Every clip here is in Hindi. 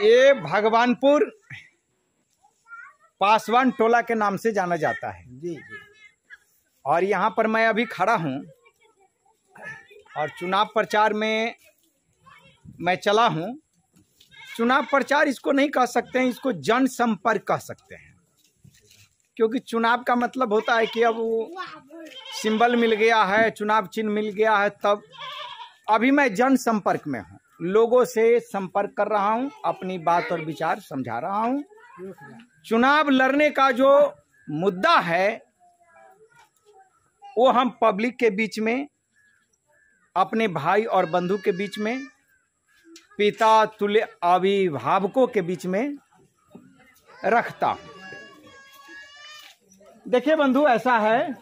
ये भगवानपुर पासवान टोला के नाम से जाना जाता है। जी जी। और यहाँ पर मैं अभी खड़ा हूँ और चुनाव प्रचार में मैं चला हूँ। चुनाव प्रचार इसको नहीं कह सकते हैं, इसको जनसंपर्क कह सकते हैं, क्योंकि चुनाव का मतलब होता है कि अब वो सिंबल मिल गया है, चुनाव चिन्ह मिल गया है, तब अभी मैं जनसंपर्क में हूँ, लोगों से संपर्क कर रहा हूँ, अपनी बात और विचार समझा रहा हूँ। चुनाव लड़ने का जो मुद्दा है वो हम पब्लिक के बीच में, अपने भाई और बंधु के बीच में, पिता तुल्य अभिभावकों के बीच में रखता हूं। देखिए बंधु, ऐसा है,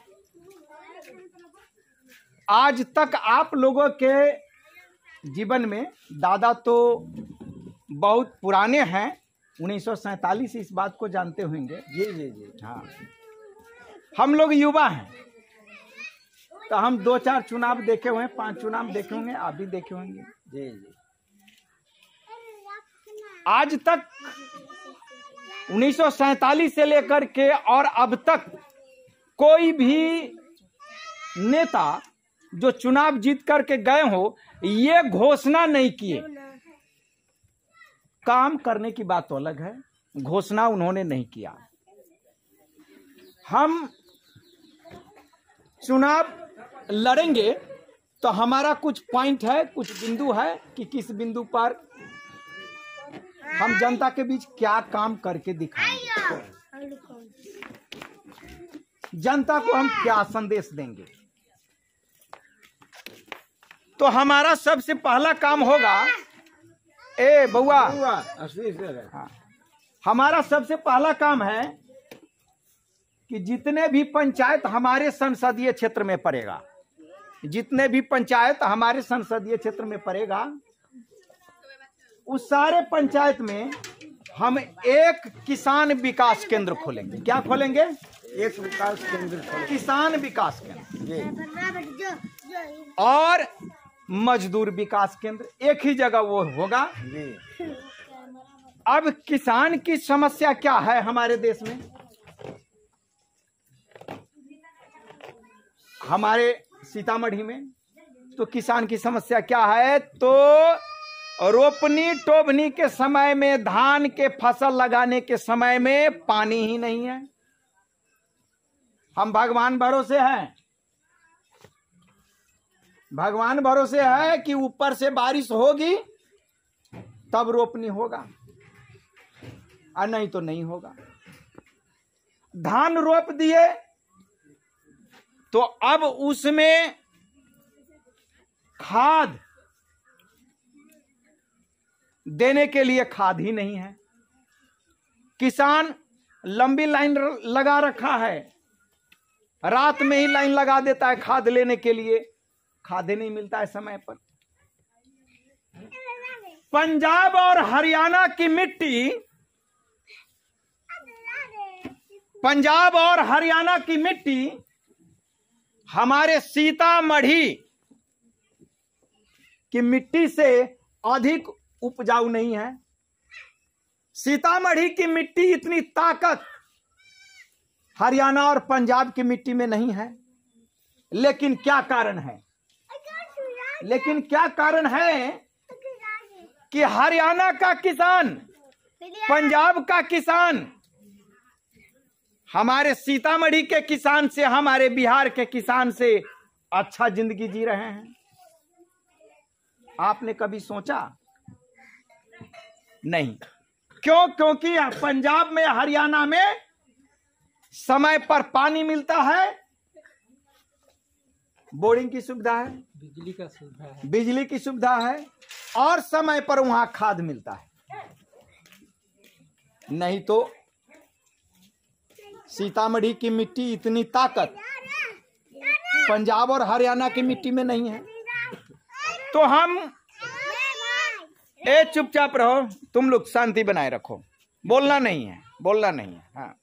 आज तक आप लोगों के जीवन में, दादा तो बहुत पुराने हैं, 1947 इस बात को जानते होंगे। जी जी जी। हाँ, हम लोग युवा हैं, तो हम 2-4 चुनाव देखे हुए हैं, 5 चुनाव देखे होंगे, आप भी देखे होंगे। जी जी। आज तक 1947 से लेकर के और अब तक कोई भी नेता जो चुनाव जीत करके गए हो, ये घोषणा नहीं किए। काम करने की बात तो अलग है, घोषणा उन्होंने नहीं किया। हम चुनाव लड़ेंगे तो हमारा कुछ पॉइंट है, कुछ बिंदु है कि किस बिंदु पर हम जनता के बीच क्या काम करके दिखाएंगे, जनता को हम क्या संदेश देंगे। तो हमारा सबसे पहला काम होगा, ए बउआ, हाँ, हमारा सबसे पहला काम है कि जितने भी पंचायत हमारे संसदीय क्षेत्र में पड़ेगा, जितने भी पंचायत हमारे संसदीय क्षेत्र में पड़ेगा, उस सारे पंचायत में हम एक किसान विकास केंद्र खोलेंगे। क्या खोलेंगे? एक विकास केंद्र खोलेंगे, किसान विकास केंद्र। जी। और मजदूर विकास केंद्र, एक ही जगह वो होगा। जी। अब किसान की समस्या क्या है हमारे देश में? हमारे सीतामढ़ी में तो किसान की समस्या क्या है? तो रोपनी टोभनी के समय में, धान के फसल लगाने के समय में पानी ही नहीं है। हम भगवान भरोसे हैं, भगवान भरोसे है कि ऊपर से बारिश होगी तब रोपनी होगा, और नहीं तो नहीं होगा। धान रोप दिए तो अब उसमें खाद देने के लिए खाद ही नहीं है। किसान लंबी लाइन लगा रखा है, रात में ही लाइन लगा देता है खाद लेने के लिए, खाद नहीं मिलता है समय पर। पंजाब और हरियाणा की मिट्टी, पंजाब और हरियाणा की मिट्टी हमारे सीतामढ़ी की मिट्टी से अधिक उपजाऊ नहीं है। सीतामढ़ी की मिट्टी इतनी ताकत हरियाणा और पंजाब की मिट्टी में नहीं है। लेकिन क्या कारण है? लेकिन क्या कारण है कि हरियाणा का किसान, पंजाब का किसान हमारे सीतामढ़ी के किसान से, हमारे बिहार के किसान से अच्छा जिंदगी जी रहे हैं? आपने कभी सोचा? नहीं। क्यों? क्योंकि पंजाब में, हरियाणा में समय पर पानी मिलता है, बोरिंग की सुविधा है, बिजली का सुविधा है, बिजली की सुविधा है, और समय पर वहां खाद मिलता है। नहीं तो सीतामढ़ी की मिट्टी इतनी ताकत पंजाब और हरियाणा की मिट्टी में नहीं है। तो हम, चुपचाप रहो, तुम लोग शांति बनाए रखो, बोलना नहीं है, बोलना नहीं है। हाँ,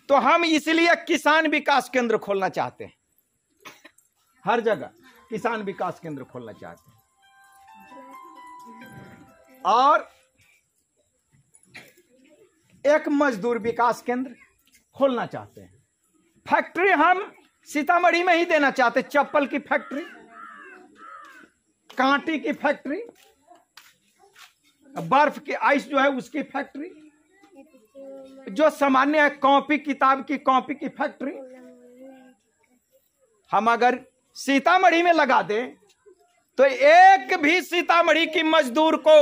तो हम इसलिए किसान विकास केंद्र खोलना चाहते हैं, हर जगह किसान विकास केंद्र खोलना चाहते हैं। और एक मजदूर विकास केंद्र खोलना चाहते हैं। फैक्ट्री हम सीतामढ़ी में ही देना चाहते, चप्पल की फैक्ट्री, कांटे की फैक्ट्री, बर्फ की आइस जो है उसकी फैक्ट्री, जो सामान्य है कॉपी किताब की कॉपी की फैक्ट्री, हम अगर सीतामढ़ी में लगा दें तो एक भी सीतामढ़ी की मजदूर को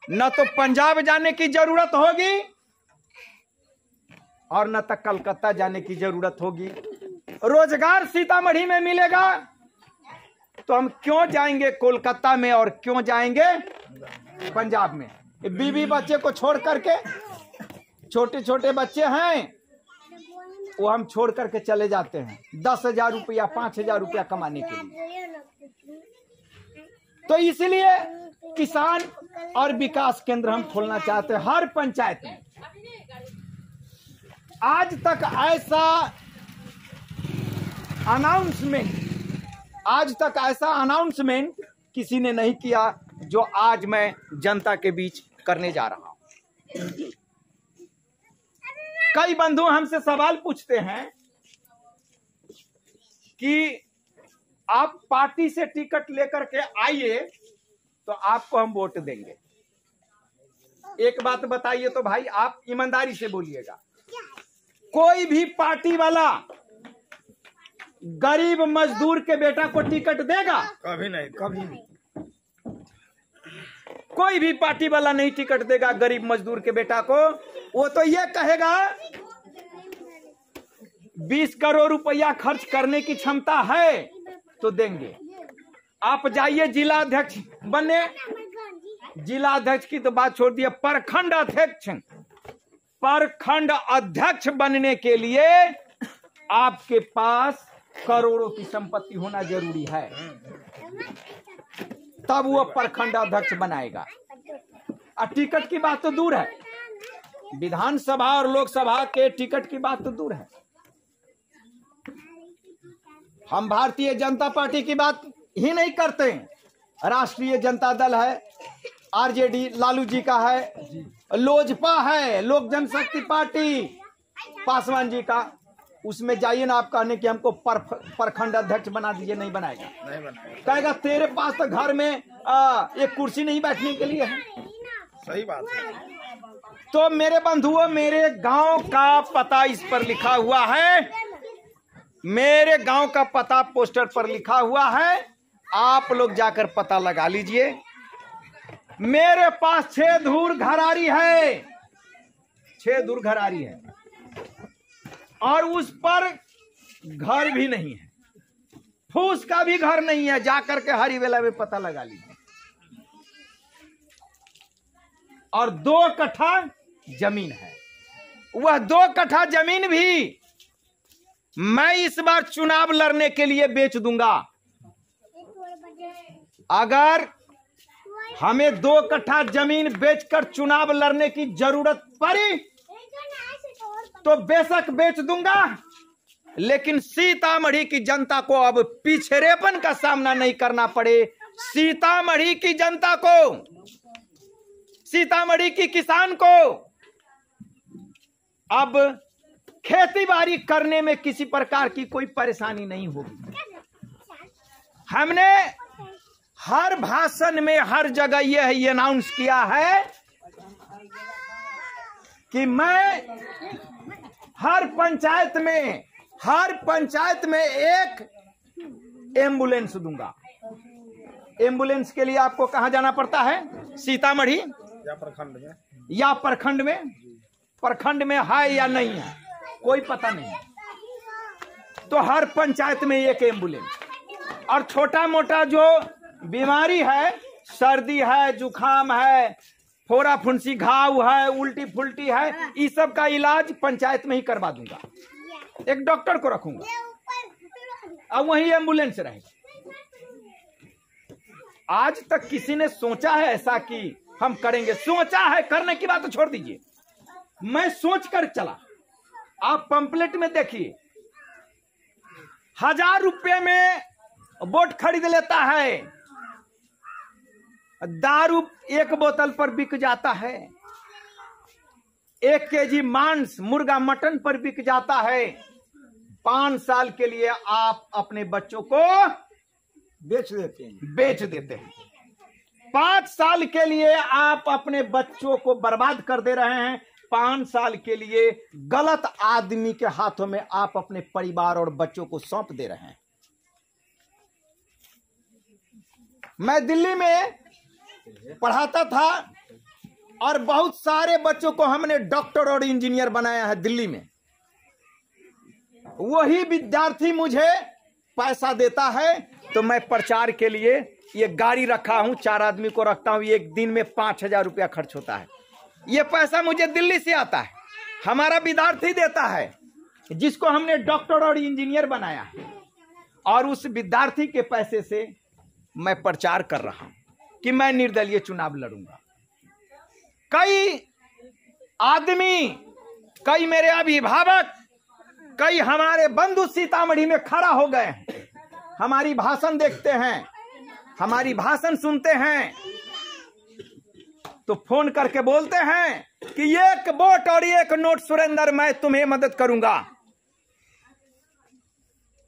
न तो पंजाब जाने की जरूरत होगी और न तक कलकत्ता जाने की जरूरत होगी। रोजगार सीतामढ़ी में मिलेगा तो हम क्यों जाएंगे कोलकाता में और क्यों जाएंगे पंजाब में। बीवी बच्चे को छोड़ करके, छोटे छोटे बच्चे हैं वो हम छोड़ करके चले जाते हैं 10,000 रुपया 5,000 रुपया कमाने के लिए। तो इसलिए किसान और विकास केंद्र हम खोलना चाहते हैं हर पंचायत में। आज तक ऐसा अनाउंसमेंट किसी ने नहीं किया जो आज मैं जनता के बीच करने जा रहा हूं। कई बंधु हमसे सवाल पूछते हैं कि आप पार्टी से टिकट लेकर के आइए तो आपको हम वोट देंगे। एक बात बताइए तो भाई, आप ईमानदारी से बोलिएगा, कोई भी पार्टी वाला गरीब मजदूर के बेटा को टिकट देगा? कभी नहीं, कभी नहीं। कोई भी पार्टी वाला नहीं टिकट देगा गरीब मजदूर के बेटा को। वो तो ये कहेगा 20 करोड़ रुपया खर्च करने की क्षमता है तो देंगे। आप जाइए जिला अध्यक्ष बने, जिला अध्यक्ष की तो बात छोड़ दिए, प्रखंड अध्यक्ष बनने के लिए आपके पास करोड़ों की संपत्ति होना जरूरी है, तब वो प्रखंड अध्यक्ष बनाएगा। और टिकट की बात तो दूर है, विधानसभा और लोकसभा के टिकट की बात तो दूर है। हम भारतीय जनता पार्टी की बात ही नहीं करते। राष्ट्रीय जनता दल है, आरजेडी लालू जी का है, लोजपा है, लोक जनशक्ति पार्टी पासवान जी का, उसमें जाइए ना आप कहने कि हमको प्रखंड अध्यक्ष बना दीजिए, नहीं बनाएगा। कहेगा तेरे पास तो घर में एक कुर्सी नहीं बैठने के लिए है। सही बात है। तो मेरे बंधुओं, मेरे गांव का पता इस पर लिखा हुआ है, मेरे गांव का पता पोस्टर पर लिखा हुआ है, आप लोग जाकर पता लगा लीजिए। मेरे पास 6 धूर घरारी है, 6 धूर घरारी है और उस पर घर भी नहीं है, फूस का भी घर नहीं है। जाकर के हरिवेला में पता लगा लीजिए। और 2 कट्ठा जमीन है, वह 2 कट्ठा जमीन भी मैं इस बार चुनाव लड़ने के लिए बेच दूंगा। अगर हमें 2 कट्ठा जमीन बेचकर चुनाव लड़ने की जरूरत पड़ी तो बेशक बेच दूंगा, लेकिन सीतामढ़ी की जनता को अब पिछड़ेपन का सामना नहीं करना पड़े। सीतामढ़ी की जनता को, सीतामढ़ी की किसान को अब खेती बाड़ी करने में किसी प्रकार की कोई परेशानी नहीं होगी। हमने हर भाषण में हर जगह यह अनाउंस किया है कि मैं हर पंचायत में एक एम्बुलेंस दूंगा। एम्बुलेंस के लिए आपको कहां जाना पड़ता है? सीतामढ़ी या प्रखंड में। प्रखंड में है या नहीं है कोई पता नहीं, तो हर पंचायत में एक एम्बुलेंस। और छोटा मोटा जो बीमारी है, सर्दी है, जुखाम है, फोड़ा फुंसी घाव है, उल्टी फुल्टी है, इस सब का इलाज पंचायत में ही करवा दूंगा। एक डॉक्टर को रखूंगा और वहीं एम्बुलेंस रहेगा। आज तक किसी ने सोचा है ऐसा कि हम करेंगे? सोचा है, करने की बात तो छोड़ दीजिए, मैं सोच कर चला। आप पंपलेट में देखिए, 1000 रुपये में वोट खरीद लेता है, दारू 1 बोतल पर बिक जाता है। 1 केजी मांस मुर्गा मटन पर बिक जाता है, 5 साल के लिए आप अपने बच्चों को बेच देते हैं। 5 साल के लिए आप अपने बच्चों को बर्बाद कर दे रहे हैं। 5 साल के लिए गलत आदमी के हाथों में आप अपने परिवार और बच्चों को सौंप दे रहे हैं। मैं दिल्ली में पढ़ाता था और बहुत सारे बच्चों को हमने डॉक्टर और इंजीनियर बनाया है दिल्ली में। वही विद्यार्थी मुझे पैसा देता है तो मैं प्रचार के लिए ये गाड़ी रखा हूं, 4 आदमी को रखता हूं, एक दिन में 5,000 रुपया खर्च होता है। ये पैसा मुझे दिल्ली से आता है, हमारा विद्यार्थी देता है जिसको हमने डॉक्टर और इंजीनियर बनाया है, और उस विद्यार्थी के पैसे से मैं प्रचार कर रहा हूं कि मैं निर्दलीय चुनाव लड़ूंगा। कई आदमी, कई मेरे अभिभावक, कई हमारे बंधु सीतामढ़ी में खड़ा हो गए हैं, हमारी भाषण देखते हैं, हमारी भाषण सुनते हैं तो फोन करके बोलते हैं कि 1 वोट और 1 नोट सुरेंद्र, मैं तुम्हें मदद करूंगा।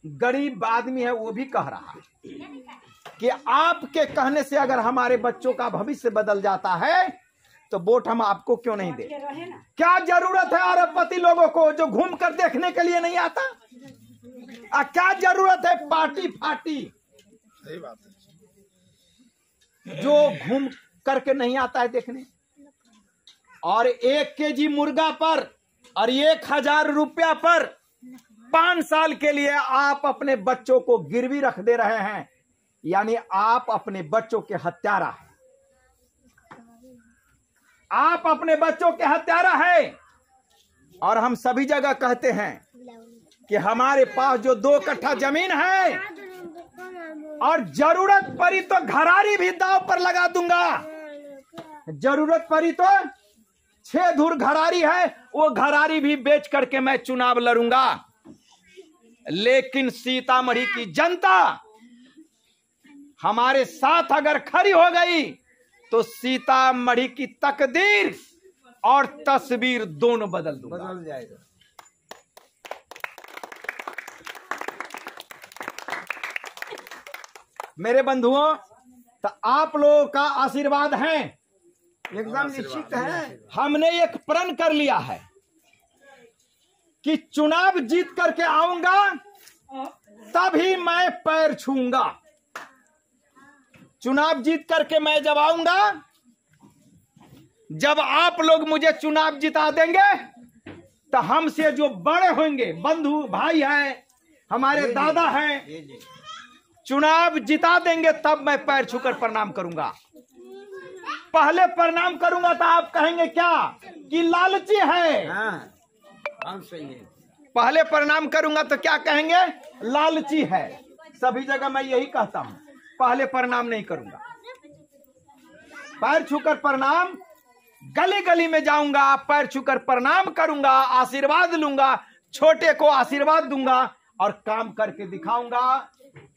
गरीब आदमी है वो भी कह रहा है कि आपके कहने से अगर हमारे बच्चों का भविष्य बदल जाता है तो वोट हम आपको क्यों नहीं दे। क्या जरूरत है अरबपति लोगों को जो घूम कर देखने के लिए नहीं आता? क्या जरूरत है पार्टी फाटी सही बात है जो घूम करके नहीं आता है देखने? और 1 केजी मुर्गा पर और 1,000 रुपया पर 5 साल के लिए आप अपने बच्चों को गिरवी रख दे रहे हैं, यानी आप अपने बच्चों के हत्यारा हैं। आप अपने बच्चों के हत्यारा है। और हम सभी जगह कहते हैं कि हमारे पास जो 2 कट्ठा जमीन है और जरूरत पड़ी तो घरारी भी दांव पर लगा दूंगा। जरूरत पड़ी तो 6 धुर घरारी है, वो घरारी भी बेच करके मैं चुनाव लड़ूंगा। लेकिन सीतामढ़ी की जनता हमारे साथ अगर खड़ी हो गई तो सीतामढ़ी की तकदीर और तस्वीर दोनों बदल जाएगा। मेरे बंधुओं, तो आप लोगों का आशीर्वाद है, एकदम निश्चित है। हमने एक प्रण कर लिया है कि चुनाव जीत करके आऊंगा तभी मैं पैर छूंगा। चुनाव जीत करके मैं जब आऊंगा, जब आप लोग मुझे चुनाव जिता देंगे तो हमसे जो बड़े होंगे, बंधु भाई हैं, हमारे दादा हैं, चुनाव जिता देंगे तब मैं पैर छूकर प्रणाम करूंगा। पहले प्रणाम करूंगा तो आप कहेंगे क्या कि लालची है। हाँ, सही है। पहले प्रणाम करूंगा तो क्या कहेंगे? लालची है। सभी जगह मैं यही कहता हूं, पहले प्रणाम नहीं करूंगा, पैर छूकर प्रणाम, गली गली में जाऊंगा, पैर छूकर प्रणाम करूंगा, आशीर्वाद लूंगा, छोटे को आशीर्वाद दूंगा और काम करके दिखाऊंगा।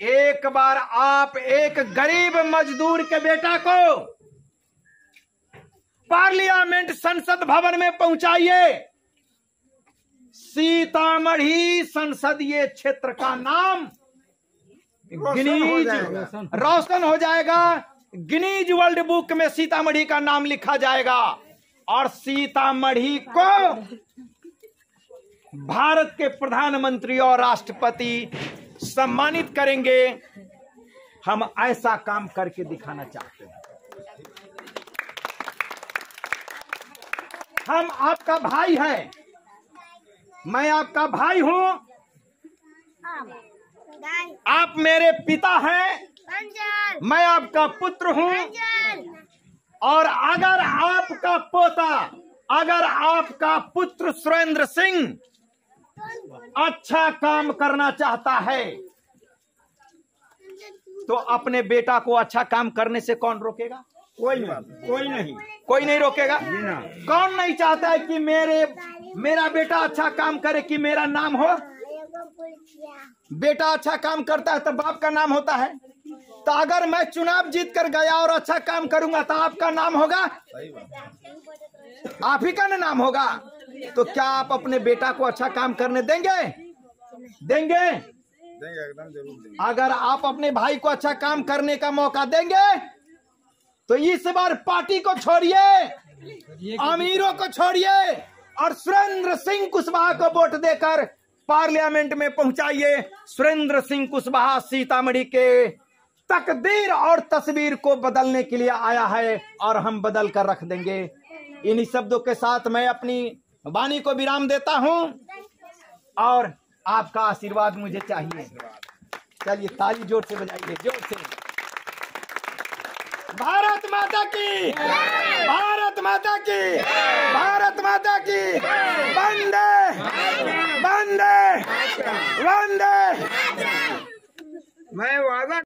एक बार आप एक गरीब मजदूर के बेटा को पार्लियामेंट संसद भवन में पहुंचाइए, सीतामढ़ी संसदीय क्षेत्र का नाम गिनीज रोशन हो जाएगा। गिनीज वर्ल्ड बुक में सीतामढ़ी का नाम लिखा जाएगा और सीतामढ़ी को भारत के प्रधानमंत्री और राष्ट्रपति सम्मानित करेंगे। हम ऐसा काम करके दिखाना चाहते हैं। हम आपका भाई है, मैं आपका भाई हूं, आप मेरे पिता हैं, मैं आपका पुत्र हूं। और अगर आपका पोता, अगर आपका पुत्र सुरेंद्र सिंह अच्छा काम करना चाहता है तो अपने बेटा को अच्छा काम करने से कौन रोकेगा? कोई नहीं कोई नहीं रोकेगा। कौन नहीं चाहता है कि मेरा बेटा अच्छा काम करे, कि मेरा नाम हो? बेटा अच्छा काम करता है तो बाप का नाम होता है। तो अगर मैं चुनाव जीत कर गया और अच्छा काम करूंगा तो आपका नाम होगा। आप ही का ना नाम होगा। तो क्या आप अपने बेटा को अच्छा काम करने देंगे? देंगे? एकदम जरूर देंगे। अगर आप अपने भाई को अच्छा काम करने का मौका देंगे तो इस बार पार्टी को छोड़िए, अमीरों को छोड़िए और सुरेंद्र सिंह कुशवाहा को वोट देकर पार्लियामेंट में पहुंचाइए। सुरेंद्र सिंह कुशवाहा सीतामढ़ी के तकदीर और तस्वीर को बदलने के लिए आया है और हम बदल कर रख देंगे। इन्हीं शब्दों के साथ मैं अपनी वाणी को विराम देता हूं और आपका आशीर्वाद मुझे चाहिए। चलिए ताली जोर से बजाइए, जोर से। भारत माता की, भारत माता की, भारत माता की। वंदे वंदे वंदे। मैं वादा